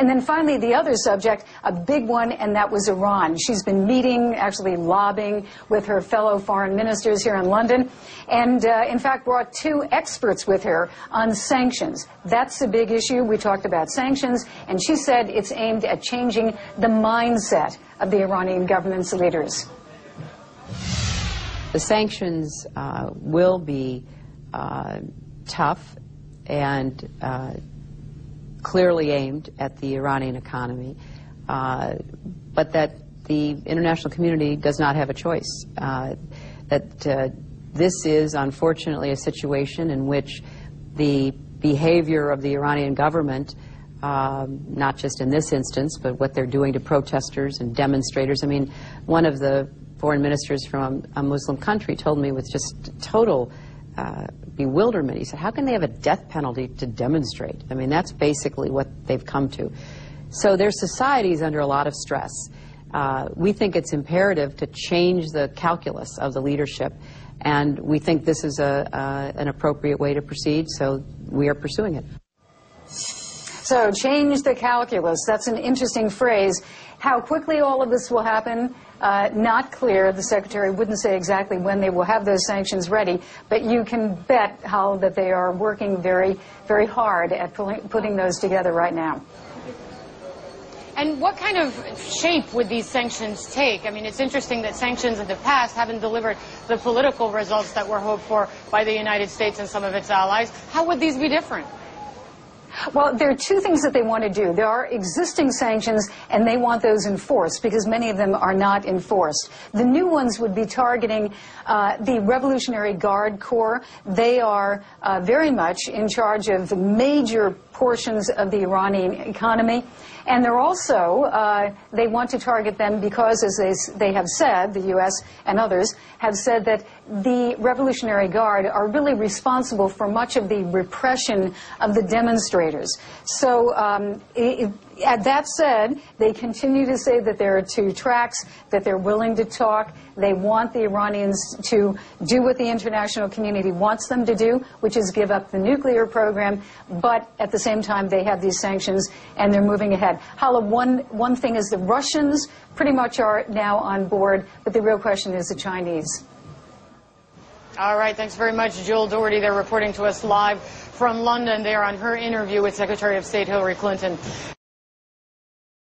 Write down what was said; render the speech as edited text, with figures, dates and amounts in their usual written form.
And then finally, the other subject, a big one, and that was Iran. She's been meeting, actually lobbying with her fellow foreign ministers here in London, and in fact brought two experts with her on sanctions. That's a big issue. We talked about sanctions, and she said it's aimed at changing the mindset of the Iranian government's leaders. The sanctions will be tough and clearly aimed at the Iranian economy, but that the international community does not have a choice. This is unfortunately a situation in which the behavior of the Iranian government, not just in this instance, but what they're doing to protesters and demonstrators. I mean, one of the foreign ministers from a Muslim country told me with just total bewilderment. He said, how can they have a death penalty to demonstrate? I mean, that's basically what they've come to. So their society is under a lot of stress. We think it's imperative to change the calculus of the leadership, and we think this is an appropriate way to proceed, so we are pursuing it. So change the calculus. That's an interesting phrase. How quickly all of this will happen, not clear. The Secretary wouldn't say exactly when they will have those sanctions ready, but you can bet, Hal, that they are working very, very hard at putting those together right now. And what kind of shape would these sanctions take? I mean, it's interesting that sanctions in the past haven't delivered the political results that were hoped for by the United States and some of its allies. How would these be different? Well, there are two things that they want to do. There are existing sanctions, and they want those enforced, because many of them are not enforced. The new ones would be targeting the Revolutionary Guard Corps. They are very much in charge of major portions of the Iranian economy. And they're also, they want to target them because, as they have said, the U.S. and others have said that the Revolutionary Guard are really responsible for much of the repression of the demonstrators. So that said, they continue to say that there are two tracks, that they're willing to talk. They want the Iranians to do what the international community wants them to do, which is give up the nuclear program, but at the same time they have these sanctions and they're moving ahead. Hala, one thing is the Russians pretty much are now on board, but the real question is the Chinese. All right, thanks very much, Jill Doherty. They're reporting to us live from London. They are on her interview with Secretary of State Hillary Clinton.